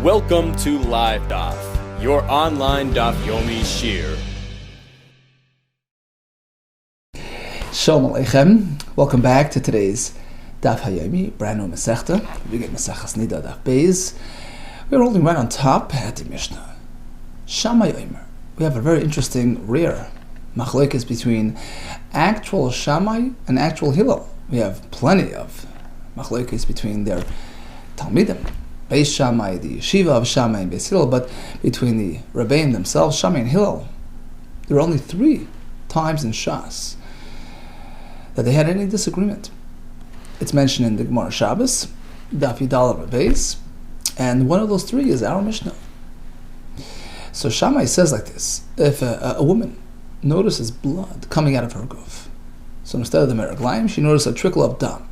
Welcome to LiveDaf, your online Daf Yomi Shir. Shalom Aleichem. Welcome back to today's Daf Hayomi, brand new Masechta. We get Maseches Niddah Daf Beis. We're holding right on top at the Mishnah. Shammai Omer. We have a very interesting, rare machlokes between actual Shammai and actual Hillel. We have plenty of machlokes between their Talmidim, Beis Shammai, the Yeshiva of Shammai and Beis Hillel, but between the Rebbeim themselves, Shammai and Hillel, there are only 3 times in Shas that they had any disagreement. It's mentioned in the Gemara Shabbos, Daf Yudal Beis, and one of those 3 is our Mishnah. So Shammai says like this: if a woman notices blood coming out of her guf, so instead of the meraglayim, she notices a trickle of dam,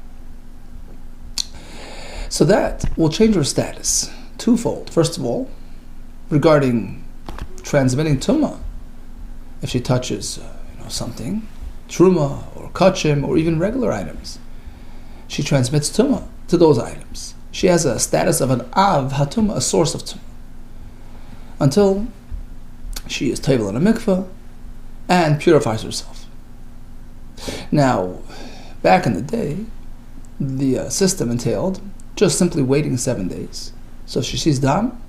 so that will change her status twofold. First of all, regarding transmitting tumah, if she touches something, truma or kachim or even regular items, she transmits tumah to those items. She has a status of an av hatumah, a source of tumah, until she is table in a mikveh and purifies herself. Now, back in the day, the system entailed just simply waiting 7 days. So if she sees dam,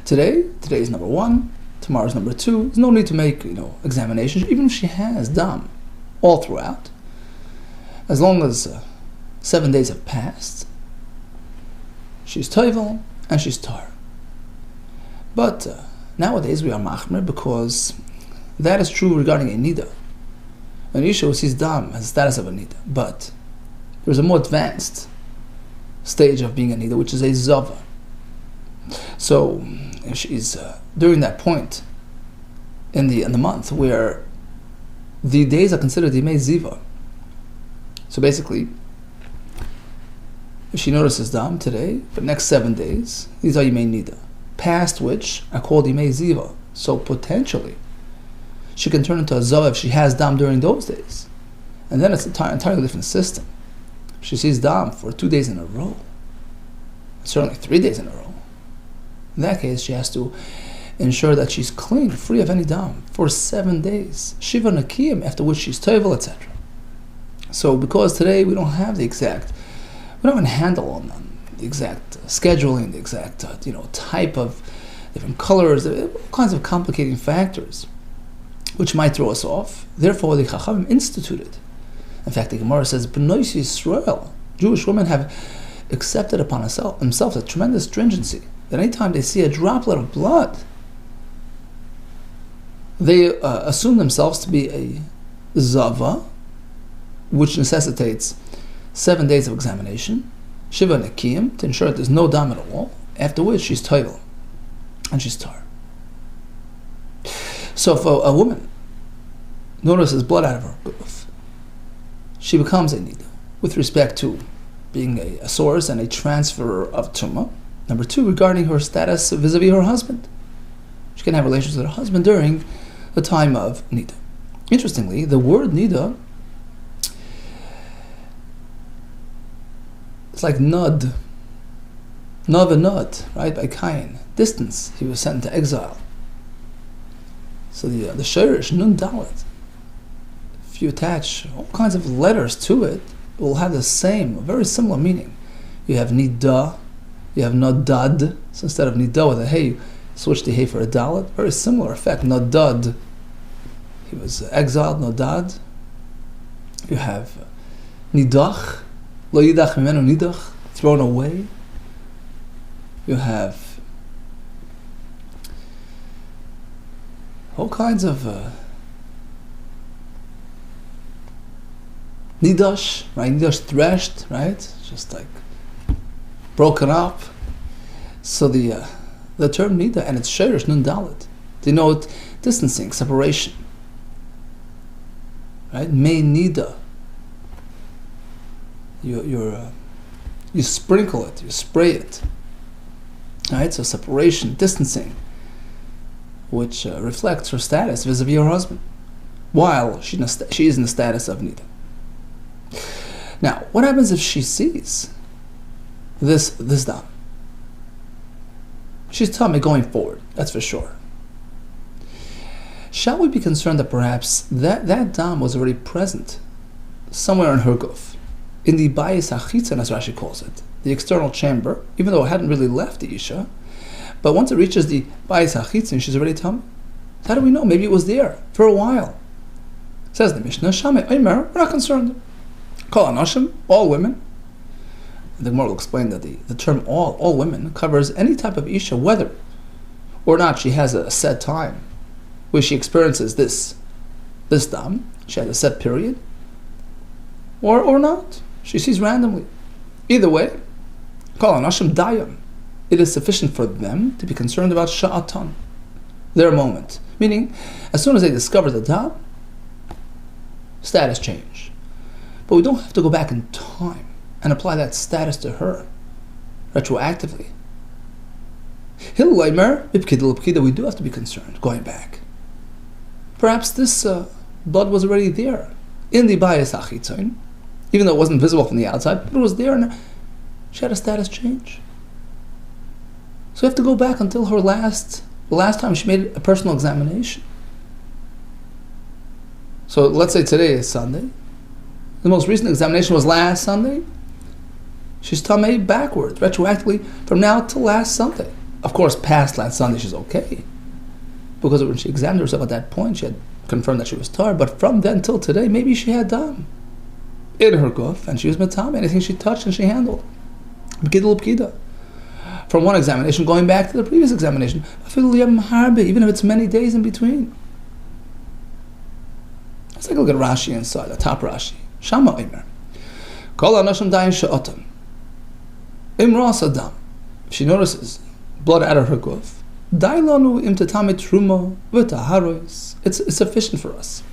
today is number 1, tomorrow's number 2. There's no need to make examinations, even if she has dam all throughout. As long as 7 days have passed, she's toivel and she's tar. But nowadays we are machmer, because that is true regarding a niddah. An isha who sees dam has the status of a niddah, but there's a more advanced stage of being a niddah, which is a zava. So if she's during that point in the month where the days are considered yimei ziva. So basically, if she notices dam today, but next 7 days, these are yimei niddah, past which are called yimei ziva. So potentially, she can turn into a zava if she has dam during those days, and then it's an entirely different system. If she sees dam for 2 days in a row, certainly 3 days in a row, in that case, she has to ensure that she's clean, free of any dam, for 7 days. Shiva Nakiyim, after which she's toivel, etc. So because today we don't have a handle on the exact scheduling, the exact type of different colors, all kinds of complicating factors, which might throw us off. Therefore, the Chachamim instituted. In fact, the Gemara says, B'nois Yisrael, Jewish women have accepted upon themselves a tremendous stringency, that anytime they see a droplet of blood, they assume themselves to be a zava, which necessitates 7 days of examination, shiva nekiyim, to ensure that there's no dam at all, after which she's toivel, and she's tar. So if a woman notices blood out of her guf, she becomes a niddah with respect to being a source and a transferer of tumah. Number 2, regarding her status vis-a-vis her husband. She can have relations with her husband during the time of niddah. Interestingly, the word niddah, it's like nud, right, by Cain. Distance, he was sent into exile. So the shirish, nun dalet, if you attach all kinds of letters to it, it will have the same, very similar meaning. You have niddah, you have nadad. So instead of niddah with a hey, you switch the hey for a dalet. Very similar effect. Nadad, he was exiled. Nadad. You have nidach, lo yidach mimenu nidach, thrown away. You have all kinds of nidash, right? Nidash, threshed, right? Just like broken up. So the term niddah and its shirish nun dalet denote distancing, separation. Right? May niddah. You sprinkle it, you spray it. Right? So separation, distancing, which reflects her status vis-a-vis her husband, while she is in the status of niddah. Now, what happens if she sees this dam? She's tummy going forward, that's for sure. Shall we be concerned that perhaps that dam was already present somewhere in her guf, in the bayis hachitzon, as Rashi calls it, the external chamber, even though it hadn't really left the isha, but once it reaches the bayis hachitzon, she's already tummy. How do we know? Maybe it was there for a while. Says the Mishnah, Shamei Omer, we're not concerned. Kol Anashim, all women. The Gemara will explain that the term all women covers any type of isha, whether or not she has a set time where she experiences this dam, she has a set period, or not. She sees randomly. Either way, Kol Anashim Dayam. It is sufficient for them to be concerned about Sha'atan, their moment. Meaning, as soon as they discover the dam, status change. But we don't have to go back in time and apply that status to her retroactively. We do have to be concerned going back. Perhaps this blood was already there in the bayis hachitzon, even though it wasn't visible from the outside, but it was there and she had a status change. So we have to go back until the last time she made a personal examination. So let's say today is Sunday. The most recent examination was last Sunday. She's tamei backwards, retroactively, from now till last Sunday. Of course, past last Sunday she's okay, because when she examined herself at that point, she had confirmed that she was tar. But from then till today, maybe she had dam in her guf, and she was matame. Anything she touched and she handled. From one examination going back to the previous examination, even if it's many days in between. Let's take a look at Rashi inside, the top Rashi. Shama Omer. Kol Anashim Dayin She'otam. Imras Adam. If she notices blood out of her guf, Dailanu Im Tetame Truma V'Taharos. It's sufficient for us.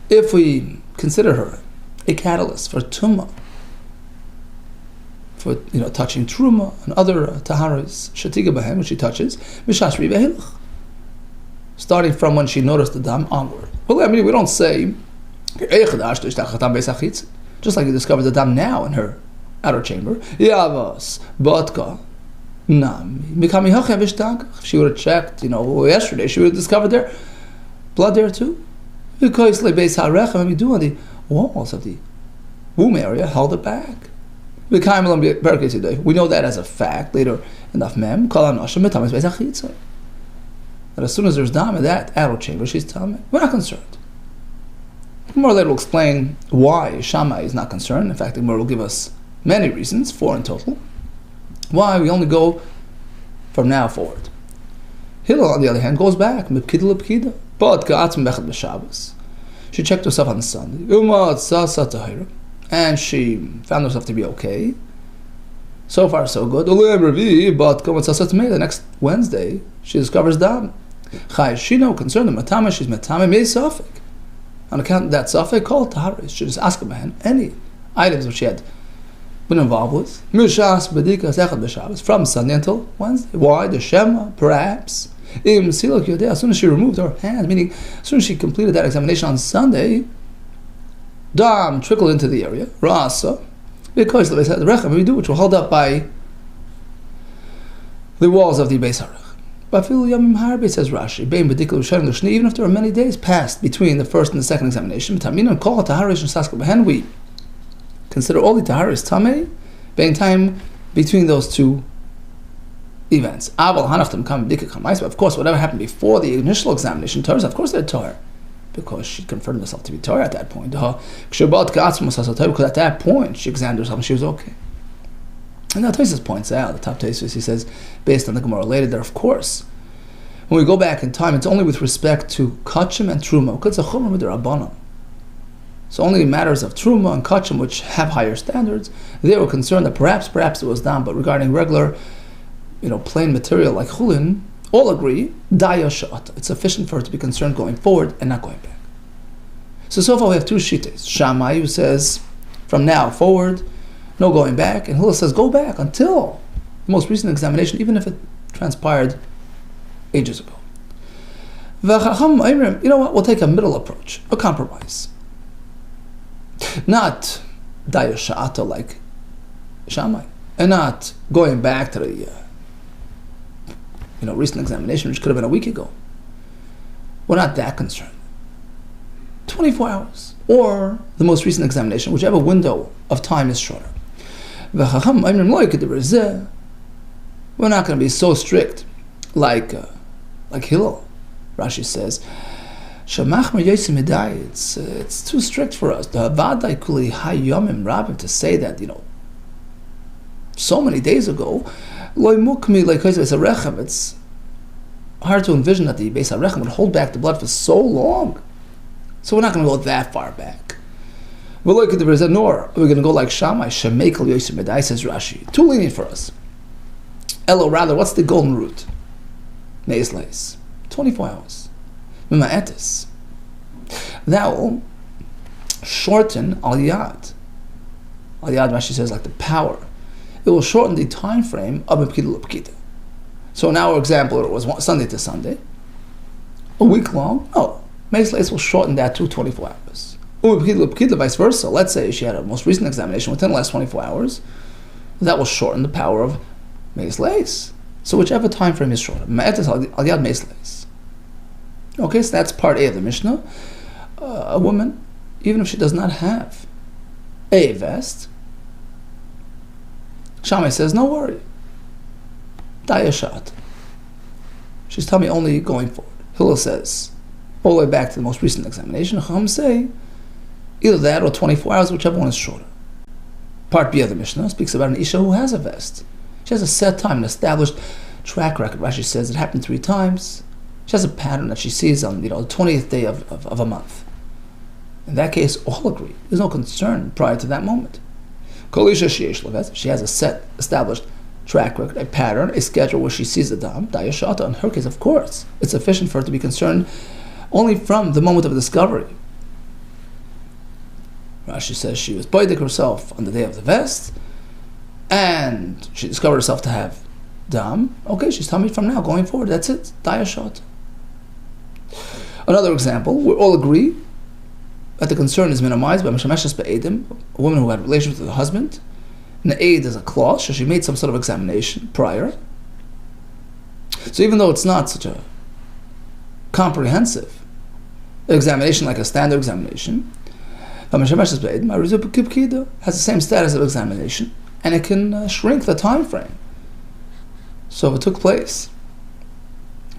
If we consider her a catalyst for Tumah, for touching Truma and other Taharos, Shatiga Bahem, which she touches, Mishashri Behilach. Starting from when she noticed the dam onward. Well, I mean, we don't say, just like you discovered the dam now in her outer chamber. Yavas, Botka, Nami, if she would have checked, yesterday, she would have discovered there blood there too. Because we do on the walls of the womb area, held it back. We know that as a fact later in Daf Mem, that as soon as there's dam in that outer chamber, she's tamei. We're not concerned. The Gemara later will explain why Shammai is not concerned. In fact, the Gemara will give us many reasons, 4 in total, why we only go from now forward. Hillel, on the other hand, goes back. She checked herself on Sunday, and she found herself to be okay. So far, so good. The next Wednesday, she discovers dam. She no concerned the matama, she's matama made safek. On account of that safek, called taharis. She just ask a man any items which she had been involved with. From Sunday until Wednesday. Why? The Shema, perhaps. As soon as she removed her hands, meaning as soon as she completed that examination on Sunday, dam trickled into the area. Rasa. Because the rechem we do, which will hold up by the walls of the Beis Harech. But says Rashi, even if there are many days passed between the first and the second examination, we consider all the taharis tamei, being time between those two events. But of course, whatever happened before the initial examination, of course they're tar, because she confirmed herself to be tar at that point. Because at that point she examined herself and she was okay. And now Tosfos points out, the top Tosfos, he says, based on the Gemara later, that of course, when we go back in time, it's only with respect to kachim and truma, because it's a chumrah midrabanan. So only matters of truma and kachim, which have higher standards, they were concerned that perhaps it was done, but regarding regular, plain material like chulin, all agree, daya sha'at. It's sufficient for her to be concerned going forward and not going back. So far we have two shitas. Shammai, who says, from now forward, no going back, and Hillel says go back until the most recent examination, even if it transpired ages ago. You know what? We'll take a middle approach, a compromise. Not daya sha'ata like Shammai, and not going back to recent examination, which could have been a week ago. We're not that concerned. 24 hours, or the most recent examination, whichever window of time is shorter. We're not going to be so strict like Hillel. Rashi says, it's too strict for us to say that, so many days ago, it's hard to envision that the Beis HaRechem would hold back the blood for so long. So we're not going to go that far back. Nor we're going to go like Shammai, Shemekel Yosef Medai, says Rashi. Too lenient for us. Elo, rather, what's the golden route? Meis Leis. 24 hours. Mima'etis. That will shorten Al-Yad. Al-Yad, Rashi says, like the power. It will shorten the time frame of Pkida L'Pkida. So in our example, it was Sunday to Sunday. A week long? No. Meis Leis will shorten that to 24 hours. Vice versa. Let's say she had a most recent examination within the last 24 hours. That will shorten the power of Meis Leis. So whichever time frame is shorter. Ma'etis Al-Yad Meis Leis. Okay, so that's part A of the Mishnah. A woman, even if she does not have a vest, Shammai says, no worry. Dayashat. She's telling me only going forward. Hillel says, all the way back to the most recent examination, Chacham say, either that or 24 hours, whichever one is shorter. Part B of the Mishnah speaks about an Isha who has a vest. She has a set time, an established track record. Rashi says it happened 3 times. She has a pattern that she sees on the 20th day of a month. In that case, all agree. There's no concern prior to that moment. Kol Isha sheyesh leves. She has a set, established track record, a pattern, a schedule where she sees the dam. Dayashata. In her case, of course, it's sufficient for her to be concerned only from the moment of discovery. Rashi says she was boidik herself on the day of the vest, and she discovered herself to have dam. Okay, she's telling me from now going forward, that's it. Dayashata. Another example, we all agree that the concern is minimized by Meshameshes Be'edim, a woman who had relations with her husband. And the aid is a clause, so she made some sort of examination prior. So even though it's not such a comprehensive examination like a standard examination, Meshameshes Be'edim has the same status of examination, and it can shrink the time frame. So if it took place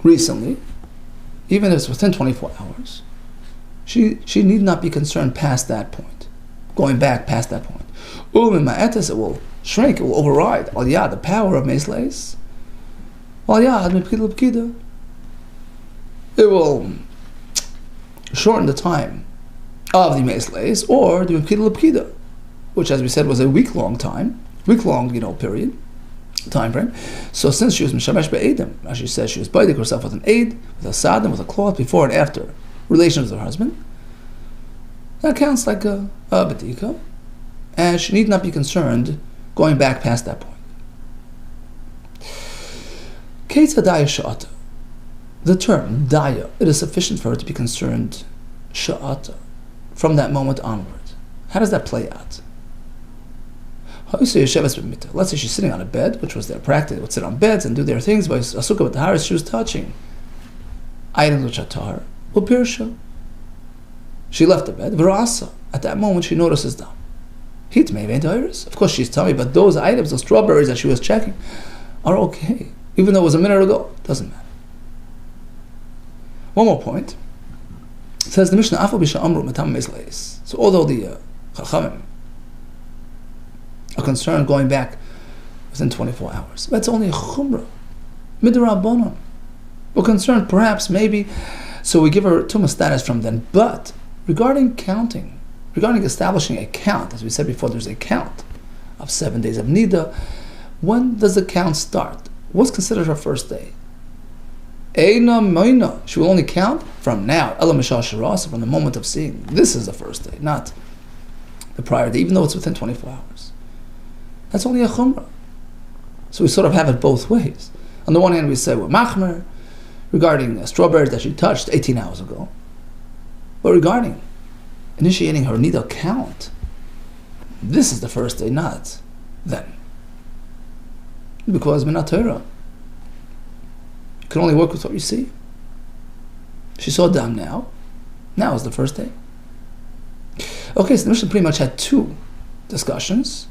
recently, even if it's within 24 hours, she need not be concerned past that point, going back past that point. It will shrink, it will override Al-Yad, the power of Meis Leis. Al-Yad, it will shorten the time of the Meis Leis, or the Pkida, which, as we said, was a week-long period, time frame. So since she was Mishamesh Be'edim, as she says, she was biting herself with an aid, with a sadim, with a cloth, before and after relations with her husband. That counts like a badika, and she need not be concerned going back past that point. Keita daya sha'ata. The term daya, it is sufficient for her to be concerned sha'ata from that moment onward. How does that play out? Let's say she's sitting on a bed, which was their practice. They would sit on beds and do their things. By Asukah with the Haris, she was touching items which are tahar. Upirsha. She left the bed. Virasa. At that moment, she notices them. Heat may be iris. Of course, she's telling me, but those items, those strawberries that she was checking, are okay. Even though it was a minute ago, it doesn't matter. One more point. It says the Mishnah, Afal Bisha Amru Matam Meis. So although the Chachamim are concerned going back within 24 hours, that's only a Chumrah. Midrabanan. We're concerned perhaps, maybe, so we give her Tumah status from then. But regarding counting, regarding establishing a count, as we said before, there's a count of 7 days of Niddah. When does the count start? What's considered her first day? Eina Moina. She will only count from now. Ela Mishal Shiras, from the moment of seeing. This is the first day, not the prior day, even though it's within 24 hours. That's only a Chumrah. So we sort of have it both ways. On the one hand, we say we're Machmer regarding strawberries that she touched 18 hours ago. But regarding initiating her Niddah count, this is the first day, not then. Because Minat Torah. can only work with what you see. She saw dam now. Now is the first day. Okay, so the Mishnah pretty much had two discussions.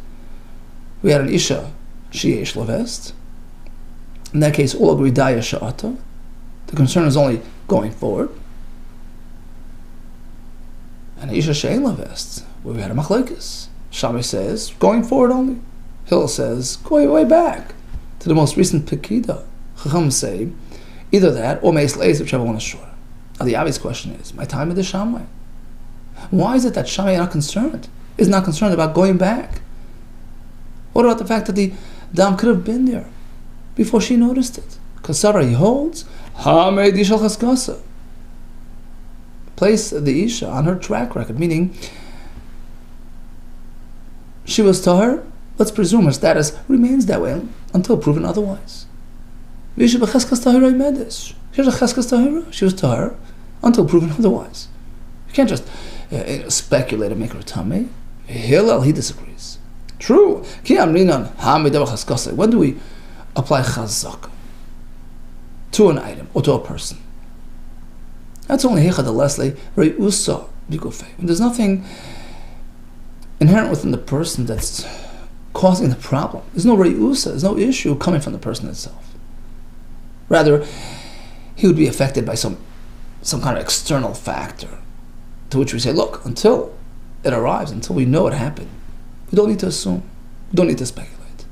We had an Isha, she Yesh Levest. In that case, all agree Daya Sha'ata. The concern is only going forward. And Isha She'en Levest, where we had a Machlekes. Shammai says, going forward only. Hillel says, going way back to the most recent Pekida. Chacham say, either that or Meis Leis, whichever one is shorter. Now the obvious question is, my time of the Shammai. Why is it that Shammai is not concerned about going back? What about the fact that the dam could have been there before she noticed it? Because Sarah, he holds, Hamei Dishal Chaskasa. Place the Isha on her track record, meaning she was tahar. Let's presume her status remains that way until proven otherwise. She was tahar until proven otherwise. You can't just speculate and make her tamei. Hillel, he disagrees. True. When do we apply chazak to an item or to a person? That's only hechad lesle reusa bigufe. When there's nothing inherent within the person that's causing the problem. There's no reusa, there's no issue coming from the person itself. Rather, he would be affected by some kind of external factor, to which we say, look, until it arrives, until we know it happened, we don't need to assume, we don't need to speculate.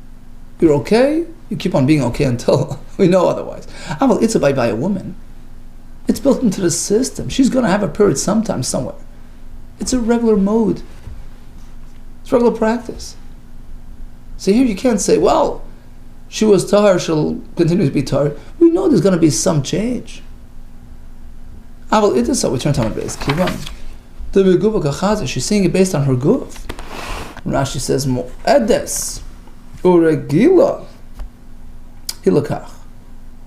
You're okay, you keep on being okay until we know otherwise. Aval it's by a woman. It's built into the system. She's going to have a period sometime, somewhere. It's a regular mode. It's regular practice. So here you can't say, well, she was tahar, she'll continue to be tahar. We know there's going to be some change. Aval it is so. We turn to Talmud Bavli. The Meguba Kachaza, she's seeing it based on her guf. Rashi says, Mo'edes uregila hilakach.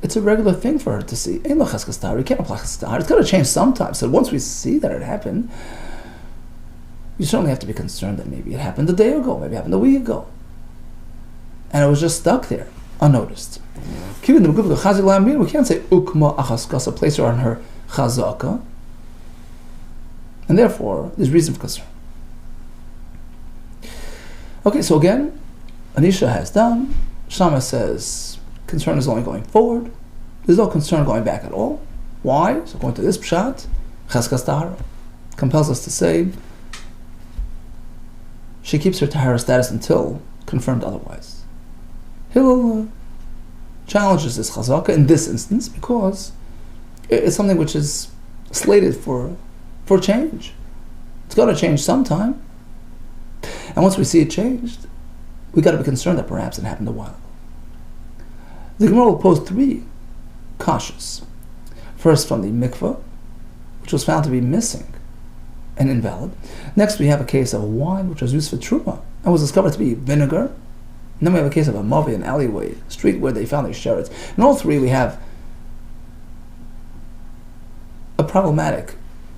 It's a regular thing for her to see. You can't apply cheskastar. It's got to change sometimes. So once we see that it happened, you certainly have to be concerned that maybe it happened a day ago, maybe it happened a week ago. And it was just stuck there, unnoticed. We can't say ukma achaskasa, place her on her chazaka. And therefore, there's reason for concern. Okay, so again, Anisha has done. Shammai says, concern is only going forward. There's no concern going back at all. Why? So going to this pshat, cheskas tahara compels us to say she keeps her tahara status until confirmed otherwise. Hillel challenges this chazaka in this instance because it's something which is slated for change. It's got to change sometime. And once we see it changed, we got to be concerned that perhaps it happened a while ago. The Gemara will pose three kashas. First, from the mikveh, which was found to be missing and invalid. Next, we have a case of wine, which was used for truma and was discovered to be vinegar. And then we have a case of a mavi, an alleyway, street where they found these sherets. In all three, we have a problematic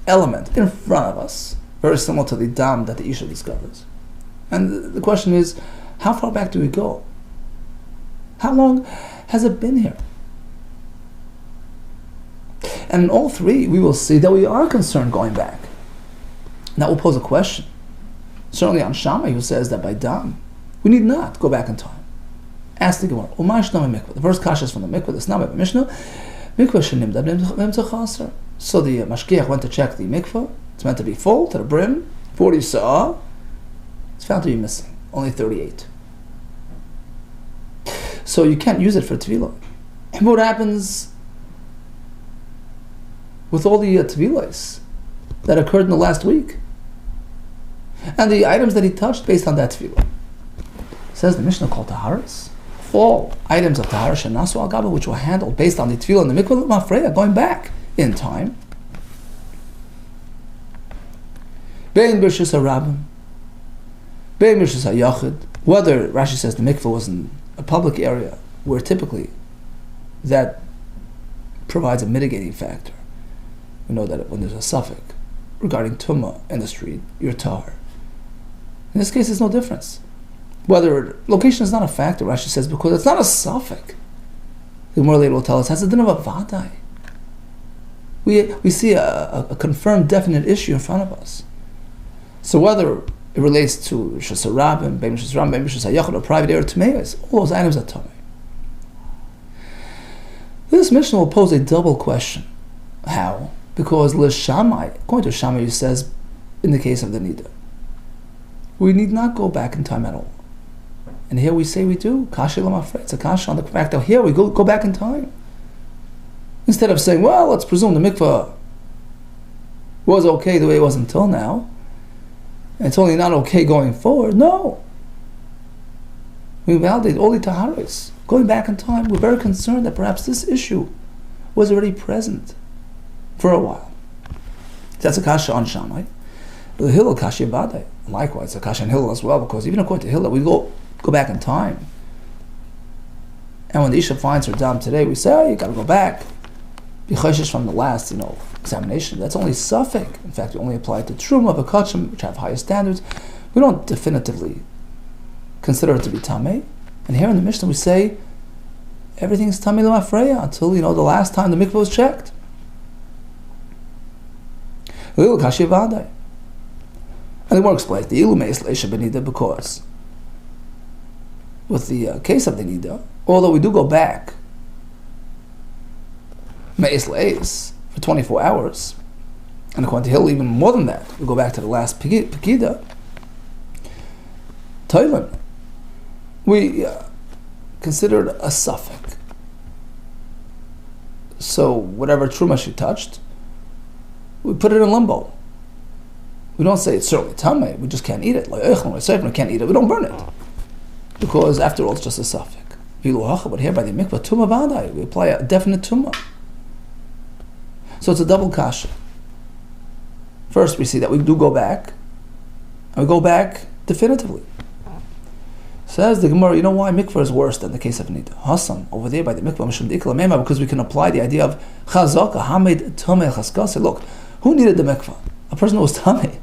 element in front of us, very similar to the dam that the Isha discovers. And the question is, how far back do we go? How long has it been here? And in all three, we will see that we are concerned going back. That will pose a question. Certainly on Shammai, who says that by dam, we need not go back in time. Ask the Gemara, the first kasha is from the mikveh, the Snama Mishnah, so the mashgiach went to check the mikveh. It's meant to be full to the brim, 40 sa'ah. It's found to be missing, only 38. So you can't use it for tevilah. And what happens with all the tevilahs that occurred in the last week? And the items that he touched based on that tevilah. Says the Mishnah called taharas. All items of tahara shenasu al gaba, which were handled based on the tevilah and the mikveh mafreya, going back in time. Bein b'rshus harabim, bein b'rshus hayachid. Whether Rashi says the mikveh was in a public area where typically that provides a mitigating factor. We know that when there's a suffix regarding tumah in the street, you're tahar. In this case, there's no difference. Whether location is not a factor, Rashi says, because it's not a suffix. The Gemara later will tell us has a din of a vadai. We see a confirmed, definite issue in front of us. So whether it relates to Rishas Harabim, Bein Rishas Harabim, Bein Rishas Hayachid, or private air Tameis, all those items are Tamei. This Mishnah will pose a double question. How? Because L'Shamai, according to Shammai, who says, in the case of the Niddah, we need not go back in time at all. And here we say we do. Kasha Lamafre. It's a kasha on the fact that here we go back in time. Instead of saying, well, let's presume the mikvah was okay the way it was until now, and it's only not okay going forward. No. We validate all the taharis. Going back in time, we're very concerned that perhaps this issue was already present for a while. That's a kasha on Shammai. The Hillel kasha vadai. Likewise, a kasha on Hillel as well, because even according to Hillel, we go back in time. And when the Isha finds her dam today, we say, oh, you got to go back. Be chayshish from the last, examination. That's only suffik. In fact, we only apply it to truma, v'kachim, which have higher standards. We don't definitively consider it to be tamei. And here in the Mishnah we say everything's tamei l'mafreya until the last time the mikvah was checked. And the Gemara explains the ilu meis leisha benida, because with the case of the nida, although we do go back meis leis for 24 hours, and according to Hill even more than that, we go back to the last pekida, Toilen, we considered a suffix. So whatever truma she touched, we put it in limbo. We don't say it's certainly tamei, we just can't eat it. Like we can't eat it, we don't burn it. Because after all, it's just a suffix. But here by the mikvah, tumah vadai, we apply a definite tumah. So it's a double kasha. First, we see that we do go back, and we go back definitively. Says the Gemara, you know why mikvah is worse than the case of nida? Hasan, over there by the mikvah, because we can apply the idea of chazaka, hamid, tamei, chaskasa. Look, who needed the mikvah? A person who was tamei.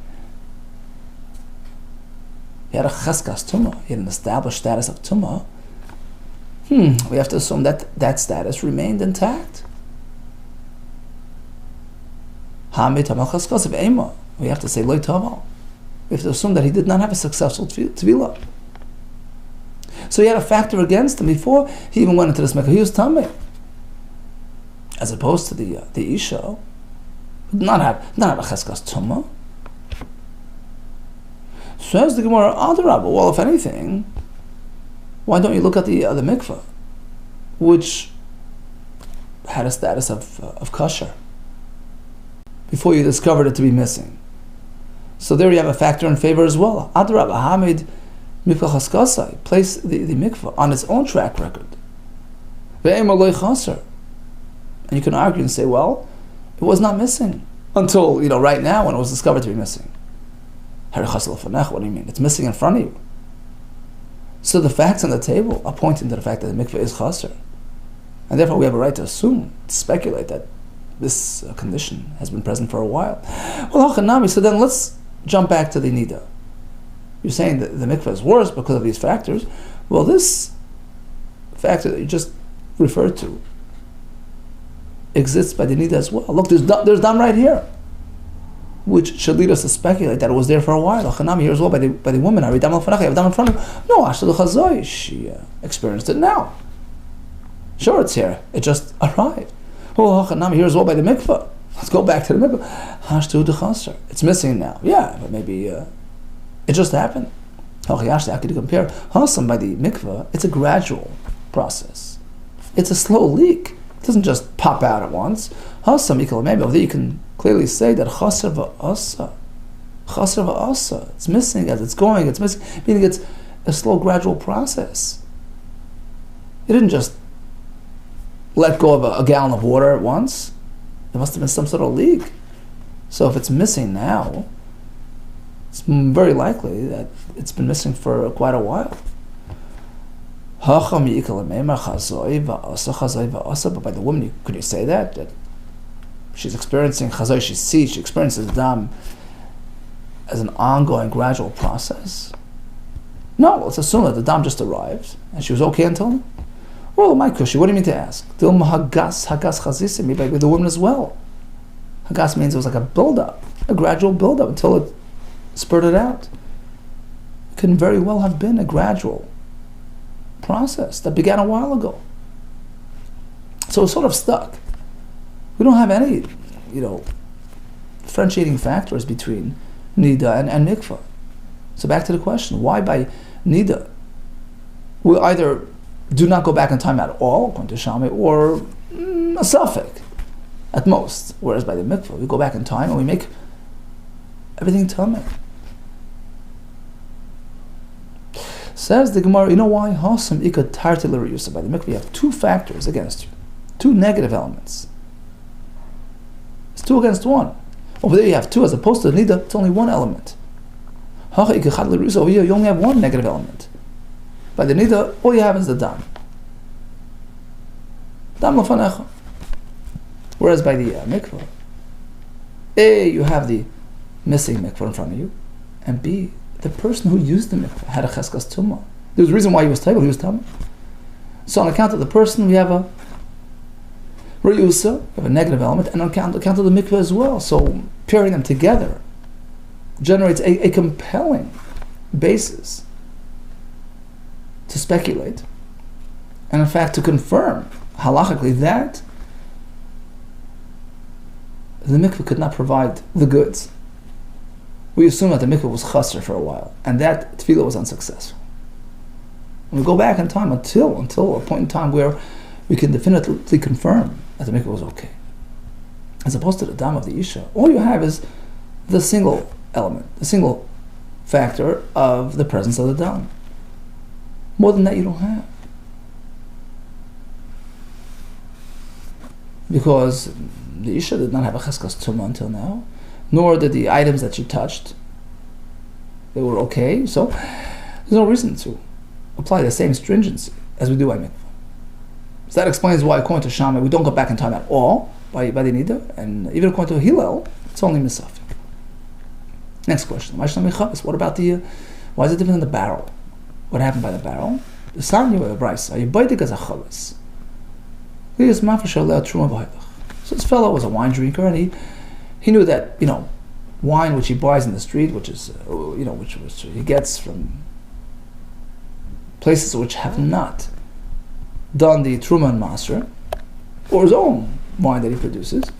He had a chaskas tumah, he had an established status of tumah. We have to assume that status remained intact. Hamid, tamei, chaskasa, v'ema. We have to say loy taval. We have to assume that he did not have a successful tevilah. So he had a factor against him before he even went into this mikvah. He was tamei, as opposed to the isha, not have a cheskas tumah. Says the Gemara, Adarabba. Well, if anything, why don't you look at the mikvah, which had a status of kosher before you discovered it to be missing? So there you have a factor in favor as well. Adarabba, Hamid. Mikvah chaskasai, place the mikvah on its own track record. And you can argue and say, well, it was not missing until right now when it was discovered to be missing. What do you mean? It's missing in front of you. So the facts on the table are pointing to the fact that the mikvah is chaser, and therefore we have a right to assume, to speculate that this condition has been present for a while. Well, so then let's jump back to the nida. You're saying that the mikvah is worse because of these factors. Well, this factor that you just referred to exists by the nida as well. Look, there's dam right here, which should lead us to speculate that it was there for a while. Chanami here as well by the woman. I read dam al fanach. I have dam in front of her. No, Ashtal Chazoi. She experienced it now. Sure, it's here. It just arrived. Oh, Chanami here as well by the mikvah. Let's go back to the mikvah. Hashtu dechaser. It's missing now. Yeah, but maybe. It just happened. How could you compare Hasan by the mikvah? It's a gradual process. It's a slow leak. It doesn't just pop out at once. Hasan mikvah, maybe over there you can clearly say that chaser va'asa. It's missing as it's going. It's missing, meaning it's a slow, gradual process. It didn't just let go of a gallon of water at once. There must have been some sort of leak. So if it's missing now, it's very likely that it's been missing for quite a while. But by the woman, could you say that she's experiencing chazoi, she experiences dam as an ongoing, gradual process? No, let's assume that the dam just arrived and she was okay until now. Well, my kushi, what do you mean to ask? Hagas chazisim, maybe with the woman as well. Hagas means it was like a build-up, a gradual build-up until it spurted out. It can very well have been a gradual process that began a while ago. So it's sort of stuck. We don't have any, differentiating factors between niddah and mikvah. So back to the question, why by niddah we either do not go back in time at all, according to Shammai, or a suffix at most, whereas by the mikvah we go back in time and we make everything tameh. Says the Gemara, you know why? Hasam ikad tarti l'riyusa. By the mikvah you have two factors against you, two negative elements. It's 2 against 1. Over there you have 2, as opposed to the niddah, it's only 1 element. Over here you only have 1 negative element. By the niddah, all you have is the dam. Dam lafanecha. Whereas by the mikvah, A, you have the missing mikvah in front of you, and B, the person who used the mikvah had a cheskas tumah. There was a reason why he was table, he was tameh. So on account of the person, we have a reyusa, we have a negative element, and on account of the mikvah as well. So pairing them together generates a compelling basis to speculate, and in fact to confirm halachically that the mikvah could not provide the goods. We assume that the mikvah was chasser for a while, and that tefillah was unsuccessful. And we go back in time until a point in time where we can definitively confirm that the mikvah was okay. As opposed to the dam of the isha, all you have is the single element, the single factor of the presence of the dam. More than that you don't have. Because the isha did not have a cheskas tumah until now, nor did the items that she touched, they were okay, so there's no reason to apply the same stringency as we do by mikvah. So that explains why, according to Shammai, we don't go back in time at all by the niddah, and even according to Hillel, it's only misafik. Next question. What about why is it different in the barrel? What happened by the barrel? The son you have rice. Are you baitik as a chalas? So this fellow was a wine drinker, and he knew that wine which he buys in the street, which is which he gets from places which have not done the truma and maser, or his own wine that he produces.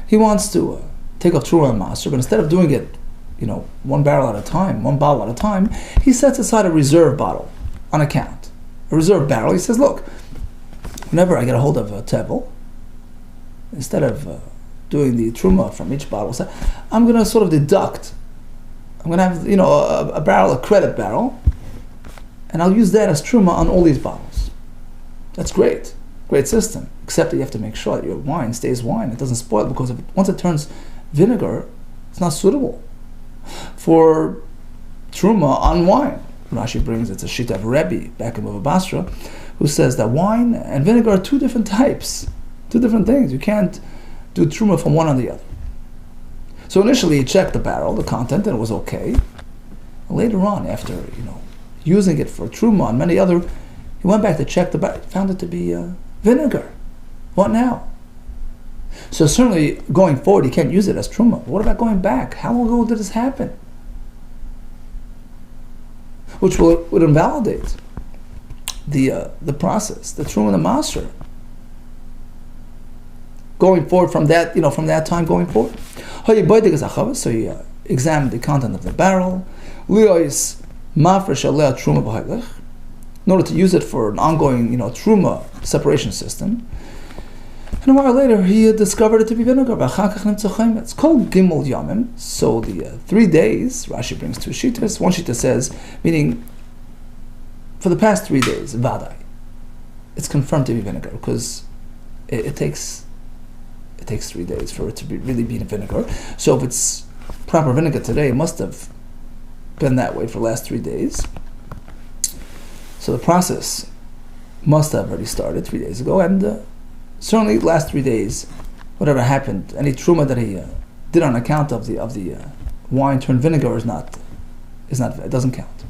He wants to take off truma and maser, but instead of doing it, 1 barrel at a time, 1 bottle at a time, he sets aside a reserve bottle on account, a reserve barrel. He says, look, whenever I get a hold of a tevel, instead of doing the truma from each bottle, I'm going to sort of deduct. I'm going to have a barrel, a credit barrel, and I'll use that as truma on all these bottles. That's great system. Except that you have to make sure that your wine stays wine. It doesn't spoil, because once it turns vinegar, it's not suitable for truma on wine. Rashi brings it's a shita of Rebbe back in Bava Basra, who says that wine and vinegar are 2 different types, 2 different things. You can't do truma from one on the other. So initially he checked the barrel, the content, and it was okay. Later on, after using it for truma and many other, he went back to check the barrel, found it to be vinegar. What now? So certainly going forward he can't use it as truma. But what about going back? How long ago did this happen? Which would invalidate the process, the truma and the maser. Going forward from that, from that time going forward. So he examined the content of the barrel. In order to use it for an ongoing, truma separation system. And a while later, he discovered it to be vinegar. It's called Gimel Yamim. So the 3 days, Rashi brings 2 shitas. One shita says, meaning, for the past 3 days, vadai, it's confirmed to be vinegar, because it takes 3 days for it to really be vinegar. So if it's proper vinegar today, it must have been that way for the last 3 days. So the process must have already started 3 days ago, and certainly the last 3 days, whatever happened, any truma that he did on account of the wine turned vinegar is not, it doesn't count.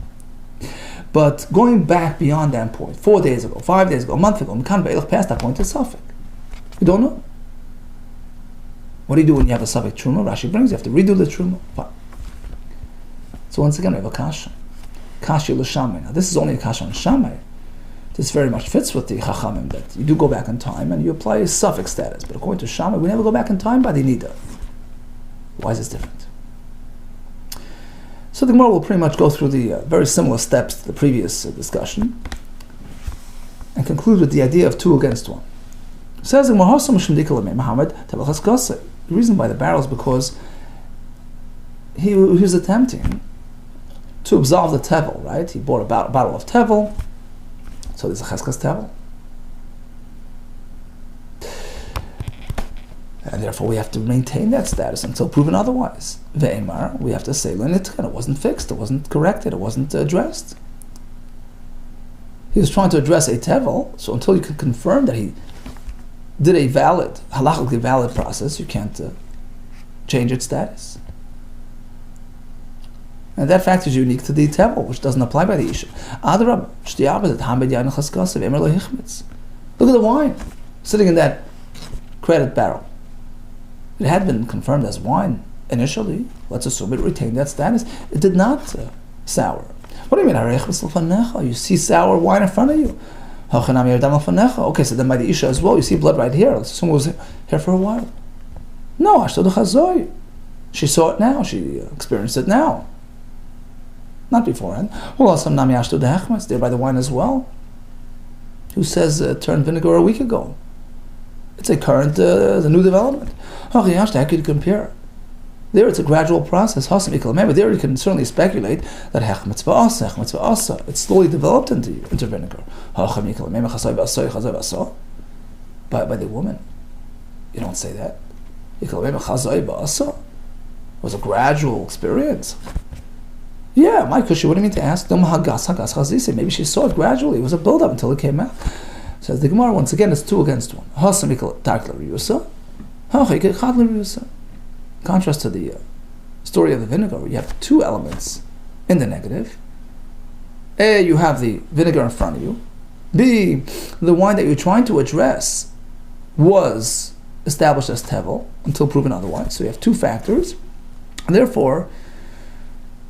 But going back beyond that point, 4 days ago, 5 days ago, a month ago, past that point, it's suffix. We don't know. What do you do when you have a suffix truma? Rashi brings, you have to redo the truma. Fine. So once again, we have a kasha. Kasha l'shamay. Now this is only a kasha on shamay. This very much fits with the chachamim, that you do go back in time and you apply a suffix status. But according to Shammai, we never go back in time by the niddah. Why is this different? So the Gemara will pretty much go through the very similar steps to the previous discussion and conclude with the idea of 2 against 1. It says the Gemara, the reason why the barrel is because he was attempting to absolve the tevel, right? He bought a bottle of tevel, so there's a cheskas tevel. And therefore we have to maintain that status until proven otherwise. Ve'emar, we have to say, it wasn't fixed, it wasn't corrected, it wasn't addressed. He was trying to address a tevel, so until you can confirm that he did a valid, halachically valid process, you can't change its status. And that fact is unique to the tevel, which doesn't apply by the isha. Look at the wine sitting in that credit barrel. It had been confirmed as wine initially. Let's assume it retained that status. It did not sour. What do you mean? You see sour wine in front of you. Okay, so then by the isha as well, you see blood right here. Let's assume it was here for a while. No, she saw it now. She experienced it now. Not beforehand. There by the wine as well. Who says turned vinegar a week ago? It's a current, the new development. How could you compare? There it's a gradual process. Remember, there you can certainly speculate that it's slowly developed into vinegar. By the woman. You don't say that. It was a gradual experience. Yeah, my kushi, what do you mean to ask? Maybe she saw it gradually. It was a build-up until it came out. Says the Gemara, once again, it's 2 against 1. Contrast to the story of the vinegar, where you have 2 elements in the negative. A, you have the vinegar in front of you. B, the wine that you're trying to address was established as tevel until proven otherwise. So you have 2 factors. And therefore,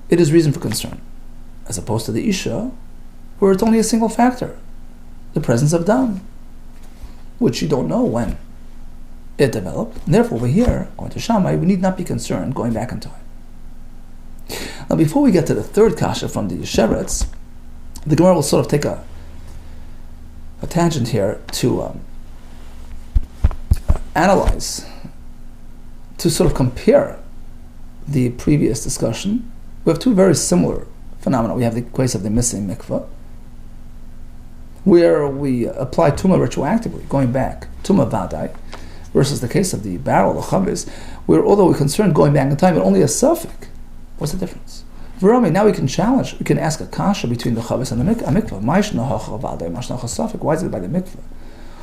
it is reason for concern. As opposed to the isha, where it's only a single factor. The presence of dam, which you don't know when it developed. And therefore, over here, going to Shammai, we need not be concerned going back in time. Now, before we get to the 3rd kasha from the Sheretz, the Gemara will sort of take a tangent here to analyze, to sort of compare the previous discussion. We have 2 very similar phenomena. We have the case of the missing mikvah, where we apply tumah retroactively, going back, tumah vadai, versus the case of the barrel, the chavis, where although we're concerned going back in time, but only a suffix. What's the difference? Verami, now we can challenge, we can ask a kasha between the chavis and the mikvah. Why is it by the mikvah?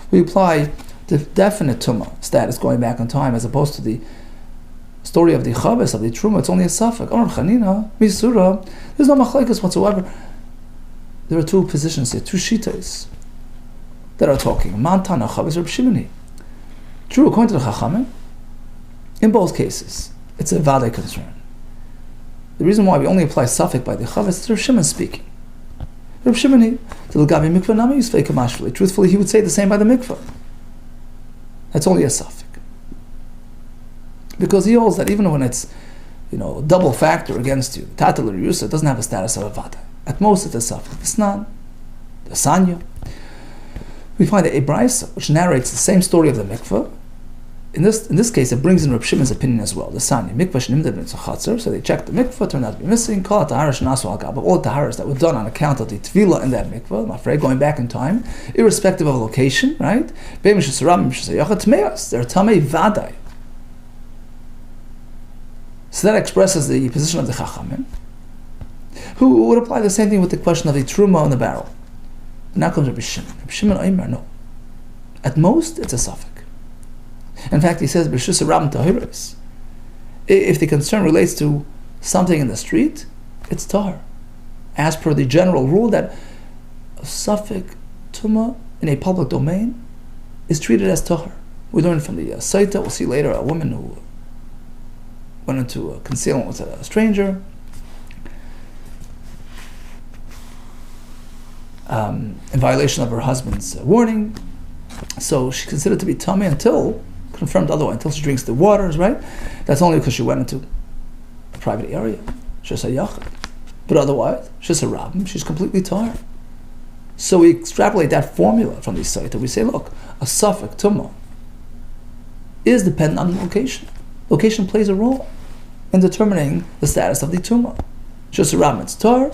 We apply the definite tumah status going back in time, as opposed to the story of the chavis, of the truma. It's only a suffix. There's no machlekes whatsoever. There are 2 positions here, 2 shitas that are talking. Mantana chavis Reb Shimoni. True, according to the Chachamim, in both cases, it's a valid concern. The reason why we only apply suffix by the chavis is Reb Shimon speaking. Reb Shimoni, truthfully, he would say the same by the mikvah. That's only a suffix. Because he holds that even when it's, double factor against you, tatel or yusa, doesn't have a status of a vada. At most, it's a suffix. The snan, the sanya. We find a brisa which narrates the same story of the mikvah. In this case, it brings in Reb Shimon's opinion as well. The sanya mikvah shnimded b'tzachatzer. So they checked the mikvah, turned out to be missing. Kol taharas shenasu al gab. All taharas that were done on account of the tefillah in that mikvah. I'm afraid going back in time, irrespective of location, right? They're tamei vadai. So that expresses the position of the Chachamim, who would apply the same thing with the question of the truma on the barrel. Now comes Rabbi Shimon. Rabbi Shimon Omer, no. At most, it's a suffix. In fact, he says, if the concern relates to something in the street, it's tahar. as per the general rule that a suffix tumah in a public domain is treated as tahar. We learned from the Saita, we'll see later, a woman who went into concealment with a stranger, in violation of her husband's warning. So she's considered to be tummy until confirmed otherwise, until she drinks the waters, right? That's only because she went into a private area. She's a yachid. But otherwise, she's a rabbin, she's completely tired. So we extrapolate that formula from the Saita. We say, look, a suffix tumah is dependent on location. Location plays a role in determining the status of the tumah. She's a rabbin, it's tar.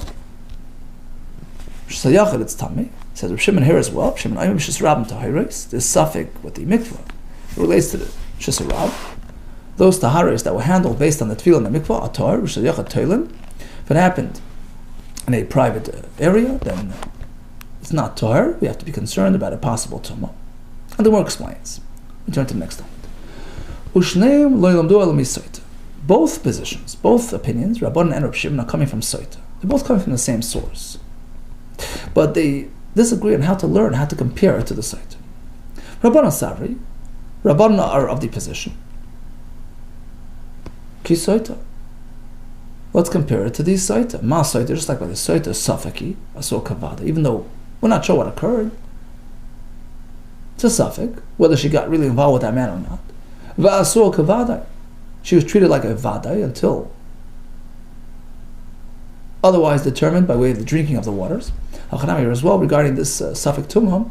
She's a yachid, it's tummy. Says Reb Shimon here as well. Shimon Ayim Shis Rabbim Tahiris. This suffix with the mikvah relates to the Shis Rab. Those taharis that were handled based on the tefillah and the mikvah are tar. Rishis Yachad Toilin. If it happened in a private area, then it's not tar. We have to be concerned about a possible tumah. And the Gemara explains. We turn to the next one. Ushneim lo ylamdu el misaita. Both positions, both opinions, Rabban and Reb Shimon, are coming from Saita. They're both coming from the same source, but they disagree on how to learn, how to compare it to the Saita. Rabban Savri, Rabban are of the position Ki Saita. Let's compare it to the Saita. Ma Saita, just like by the Saita, Safaki, Asur Kavada, even though we're not sure what occurred. It's a suffix, whether she got really involved with that man or not. Va'asur Kavada. She was treated like a vadai until otherwise determined by way of the drinking of the waters. Here as well regarding this suffix tumah.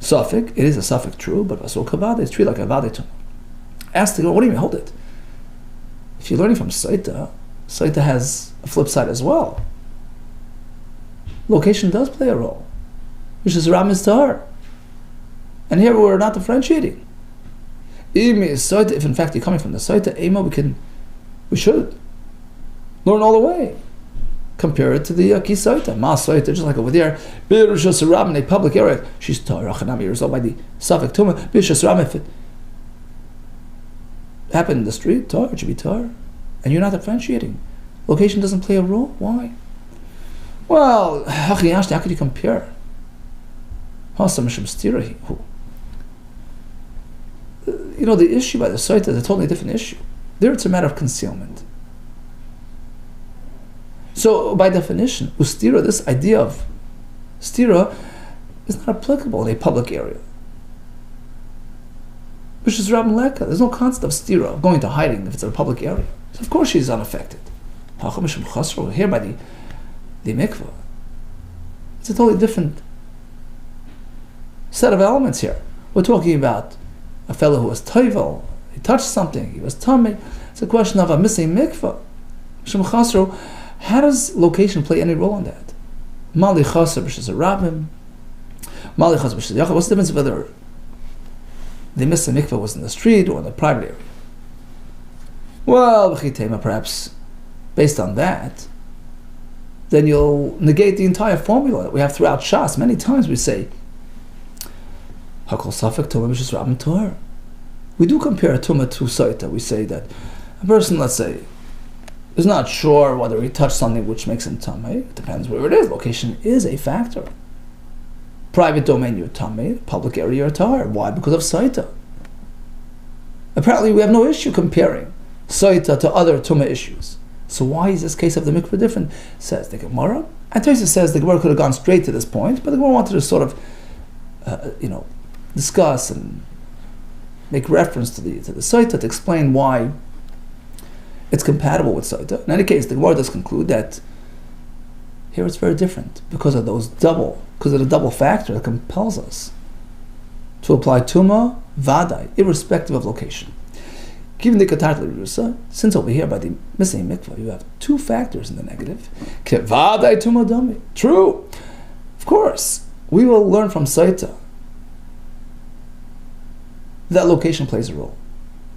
Suffix, it is a suffix true, but asur kavada is treated like a vadai tumah. Ask the girl, what do you mean? Hold it. If you're learning from Saita, Saita has a flip side as well. Location does play a role, which is Ram is Tahar. And here we're not differentiating. If in fact you're coming from the Saita, we should learn all the way. Compare it to the Ki Saita, Ma Saita, just like over there. Birshas Ram in a public area, she's Tar, Achanami, years old by the suffix Tumah. Birshas Ram, if it happened in the street, Tar, it should be Tar. And you're not differentiating. Location doesn't play a role. Why? Well, how could you compare? You know, the issue by the Saita is a totally different issue. There it's a matter of concealment. So by definition, ustira, this idea of stira, is not applicable in a public area. Which is Rab Meleka. There's no concept of stira, of going to hiding if it's in a public area. So of course she's unaffected. Here by the mikvah, it's a totally different set of elements here. We're talking about a fellow who was toivel, he touched something, he was tummy. It's a question of a missing mikvah. How does location play any role in that? Mali chaser b'shis a rabbim, mali chaser b'shis yachad. What's the difference whether the missing mikvah was in the street or in the private area? Well, perhaps based on that, then you'll negate the entire formula that we have throughout Shas. Many times we say, Hakol Safek Tumah B'Shis Rabbim Torah. We do compare a Tumah to Saita. We say that a person, let's say, is not sure whether he touched something which makes him Tameh. It depends where it is. Location is a factor. Private domain, you're Tameh. Public area, you're Tahar. Why? Because of Saita. Apparently, we have no issue comparing Saita to other Tumah issues. So why is this case of the mikveh different? Says the Gemara. And Tosfos says the Gemara could have gone straight to this point, but the Gemara wanted to sort of, discuss and make reference to the Saita to explain why it's compatible with Saita. In any case, the Gemara does conclude that here it's very different because of the double factor that compels us to apply Tumah, Vadai, irrespective of location. Given the Katat L'Rusa, since over here by the missing mikvah, you have two factors in the negative. Vadai Tumah Dami. True. Of course, we will learn from Saita that location plays a role.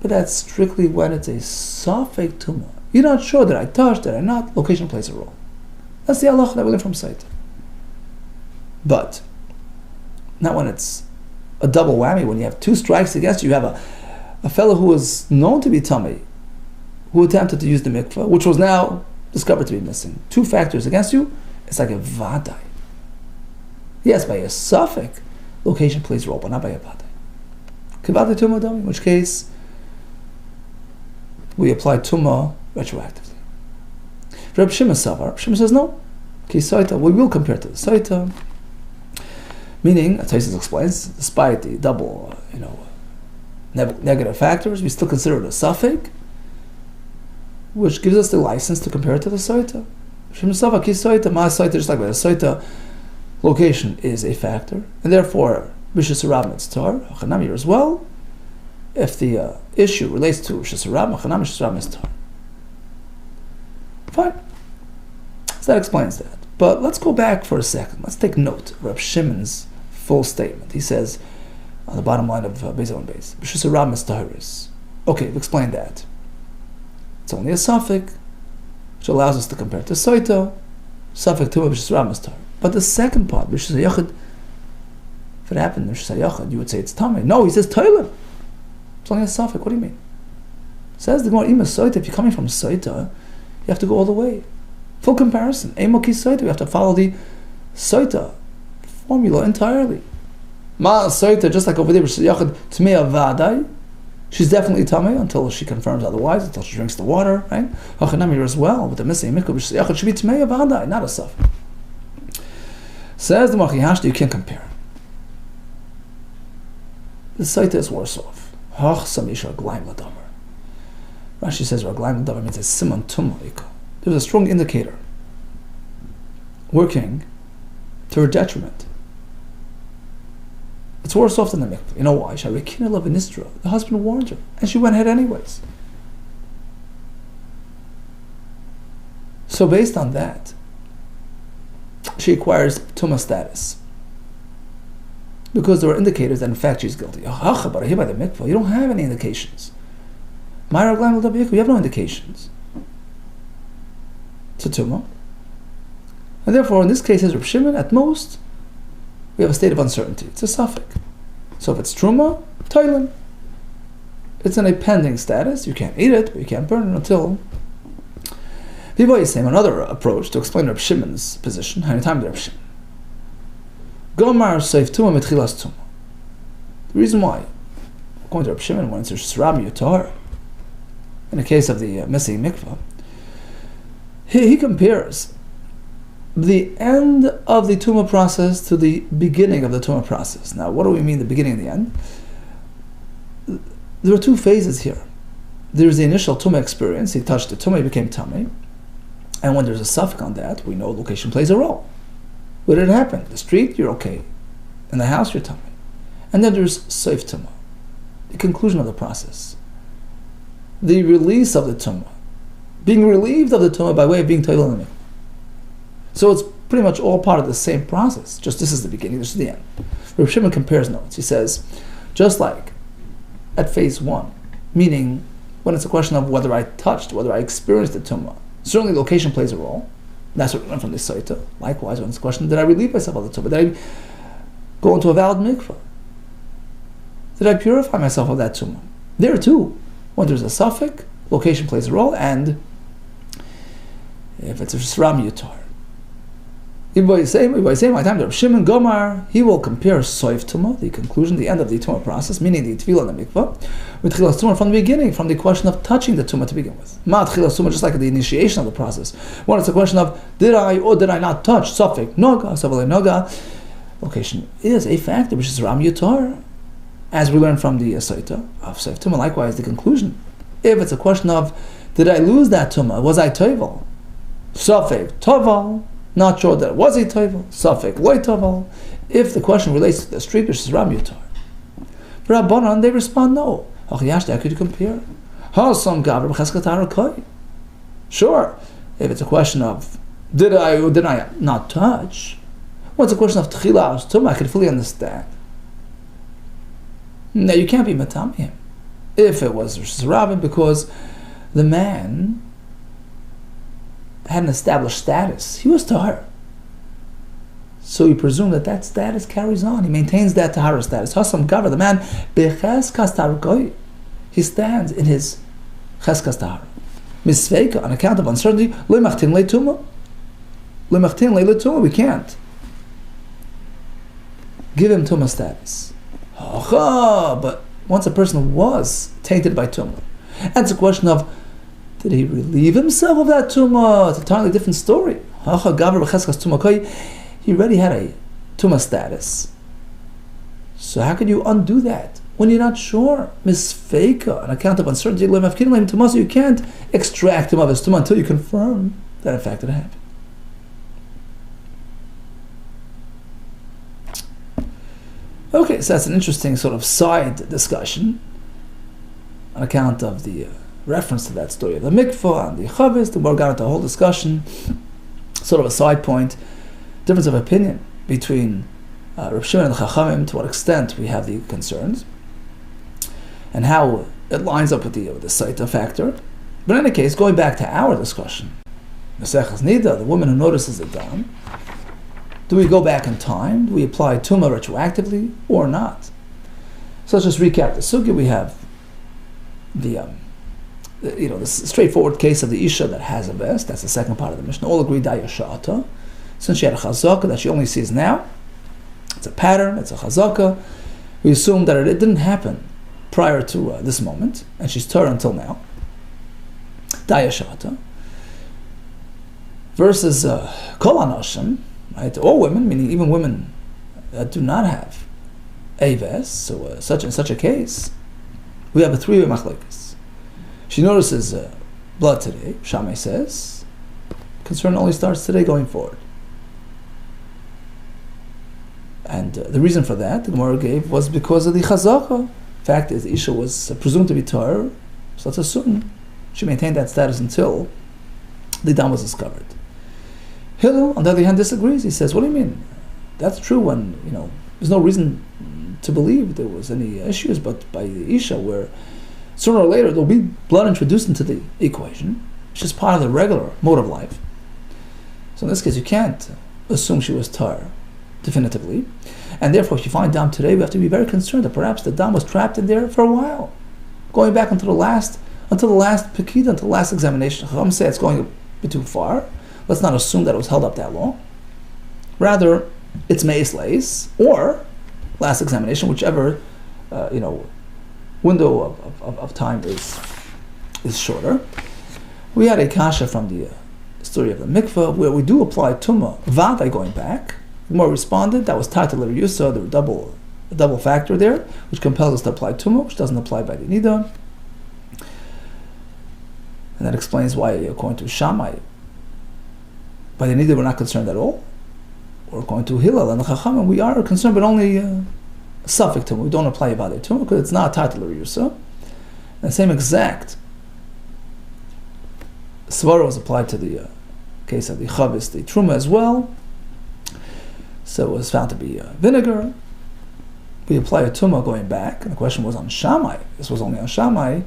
But that's strictly when it's a Safek Tumah. You're not sure that I touched, that I not, location plays a role. That's the halacha that we learn from Saita. But not when it's a double whammy, when you have two strikes against you. You have a fellow who was known to be tummy, who attempted to use the mikvah, which was now discovered to be missing. Two factors against you. It's like a vadai. Yes, by a suffix, location plays a role, but not by a vadai. Kivadai tumah, in which case we apply tumah retroactively. Reb Shimon Savar, Shimon says no. Kisaita, we will compare to the saita. Meaning, as Taisus explains, despite the double, negative factors, we still consider it a suffix, which gives us the license to compare it to the saita. Shimon Savar, Kisaita, Ma saita, just like by the saita, location is a factor, and therefore, Bishas Rab Mitzvah, Chanami as well. If the issue relates to Bishas Rab, Chanami Bishas Rab Mitzvah. Fine. So that explains that. But let's go back for a second. Let's take note of Reb Shimon's full statement. He says, on the bottom line of Beis on Beis, B'shus Rab Mitztahiris. Okay, we've explained that. It's only a suffix, which allows us to compare to Soita, suffix to B'shus Rab Mitztahir. But the second part, B'shus Yachid, if it happened in B'shus Yachid, you would say it's Tamei. No, he says Toilim. It's only a suffix. What do you mean? Says the Gemara, Ima Soita, if you're coming from Soita, you have to go all the way. Full comparison. Emoki Soita, we have to follow the Soita formula entirely. Ma Soita, just like over there, Yachid Tmei Vadai, she's definitely Tamei until she confirms otherwise, until she drinks the water, right? Hachanami as well, with the missing Mikvah, Yachid should be Tmei Vadai, not a suffix. Says the Machihashta, you can't compare. The Soita is worse off. Hach Samish Raglaim Ladamar. Rashi says Raglaim Ladamar means a Simon Tumah. There's a strong indicator working to her detriment. It's worse off than the mikvah. You know why? The husband warned her, and she went ahead anyways. So based on that, she acquires tumah status. Because there are indicators that in fact she's guilty. But here by the mikvah, you don't have any indications. You have no indications. To tumah. And therefore, in this case, as Reb Shimon, at most, we have a state of uncertainty. It's a suffix. So if it's truma, toilim. It's in a pending status. You can't eat it, but you can't burn it until... People is saying another approach to explain Reb Shimon's position. How many times Reb Shimon? Gomar seif tumah mitchilas tumah. The reason why, according to Reb Shimon, when it's Shram Yutar, in the case of the missing mikvah, he compares the end of the tumah process to the beginning of the tumah process. Now, what do we mean the beginning and the end? There are two phases here. There's the initial tumah experience. He touched the tumah, he became tummy. And when there's a suffix on that, we know location plays a role. Where did it happen? The street, you're okay. In the house, you're tummy. And then there's seif tumah, the conclusion of the process. The release of the tumah. Being relieved of the tumah by way of being toivel in the mikvah. So it's pretty much all part of the same process. Just this is the beginning, this is the end. Reb Shimon compares notes. He says, just like at phase one, meaning when it's a question of whether I touched, whether I experienced the tumah, certainly location plays a role. That's what we learned from the Saita. Likewise, when it's a question, did I relieve myself of the tumah? Did I go into a valid mikvah? Did I purify myself of that tumah? There too, when there's a suffix, location plays a role, and if it's a Shram Yutar. My time, Reb Shimon Gomar, he will compare Soif Tumah, the conclusion, the end of the Tumah process, meaning the Tefillah and the Mikvah, with Chilas Tumah from the beginning, from the question of touching the Tumah to begin with. Ma'at Chilas Tumah, just like the initiation of the process. When it's a question of, did I or did I not touch, Safik, Noga, Savalei Noga, location is a factor, which is Ram Yutar, as we learn from the Saita of Soif Tumah. Likewise, the conclusion. If it's a question of, did I lose that Tumah, was I Toivel? Safik, Toval, not sure that it was a toivel, suffix loy tovel. If the question relates to the street, which is Ram Yutar. For Rabbanan, they respond no. How could you compare? Sure, if it's a question of did I or did I not touch, well, it's a question of tchilas tumah, I can fully understand. Now you can't be matam him if it was Rabban, because the man had an established status. He was tahar. So you presume that status carries on. He maintains that tahara status. Hasam Gavra, the man, becheskas tahara, he stands in his cheskas tahara. Misveika, on account of uncertainty, lo machtin le tumah. lemachtin leila tumah. We can't give him tumah status. But once a person was tainted by tumah, and it's a question of, did he relieve himself of that tumah? It's an entirely different story. He already had a tumah status. So how can you undo that when you're not sure? Misfeika, on account of uncertainty, so you can't extract him of his tumah until you confirm that in fact it happened. Okay, so that's an interesting sort of side discussion on account of the reference to that story of the mikvah and the chavis. The Gemara got into a whole discussion, sort of a side point, difference of opinion between Reb Shimon and the Chachamim, to what extent we have the concerns, and how it lines up with the Saita factor. But in any case, going back to our discussion, Maseches Niddah, the woman who notices the dam, do we go back in time? Do we apply tumah retroactively or not? So let's just recap the sugya. We have the straightforward case of the isha that has a vest. That's the second part of the Mishnah. All agree daya sha'ata. Since she had a chazaka that she only sees now, it's a pattern, it's a chazaka. We assume that it didn't happen prior to this moment, and she's Torah until now. Daya sha'ata. Versus kol anashim, right? All women, meaning even women that do not have a vest, so such and such a case, we have a three-way machlokes. She notices blood today, Shammai says, concern only starts today going forward. And the reason for that, the Gemara gave, was because of the chazaka. Fact is, the Isha was presumed to be Torah, so let's assume she maintained that status until the dam was discovered. Hillel, on the other hand, disagrees. He says, what do you mean? That's true when, there's no reason to believe there was any issues, but by the Isha, where sooner or later there'll be blood introduced into the equation. It's just part of the regular mode of life. So in this case, you can't assume she was Tar definitively. And therefore, if you find dam today, we have to be very concerned that perhaps the dam was trapped in there for a while, going back until the last Pekida, until the last examination. Chacham say it's going a bit too far. Let's not assume that it was held up that long. Rather, it's meis leis, or last examination, whichever window of time is shorter. We had a kasha from the story of the mikveh, where we do apply tumah vaday going back. The more responded, that was tata l'riyusa, the double factor there, which compels us to apply tumah, which doesn't apply by the niddah. And that explains why, according to Shammai, by the niddah we're not concerned at all. Or according to Hillel and the Chachamim, we are concerned, but only suffix tumah. We don't apply vaday tumah because it's not tata l'riyusa. The same exact svara was applied to the case of the chavis, the truma as well. So it was found to be vinegar. We apply a tumah going back, and the question was on Shammai. This was only on Shammai.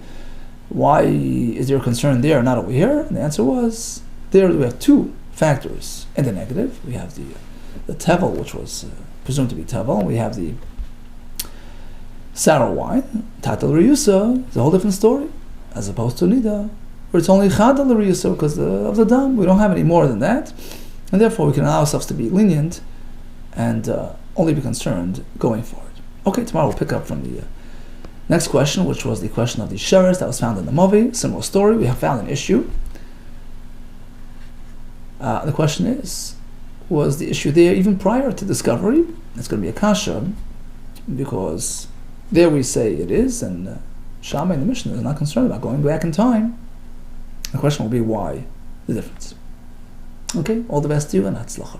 Why is there a concern there, not over here? And the answer was, there we have two factors in the negative. We have the tevel, which was presumed to be tevel, and we have the sour wine. Tata l'riyusa is a whole different story, as opposed to niddah, where it's only chada l'riyusa because of the dam. We don't have any more than that, and therefore we can allow ourselves to be lenient and only be concerned going forward. Okay, tomorrow we'll pick up from the next question, which was the question of the sheres that was found in the Mavi. Similar story, we have found an issue. The question is, was the issue there even prior to discovery? It's going to be a kasha, because there we say it is, and Shammai in the Mishnah is not concerned about going back in time. The question will be why the difference. Okay, all the best to you, and hatzlacha.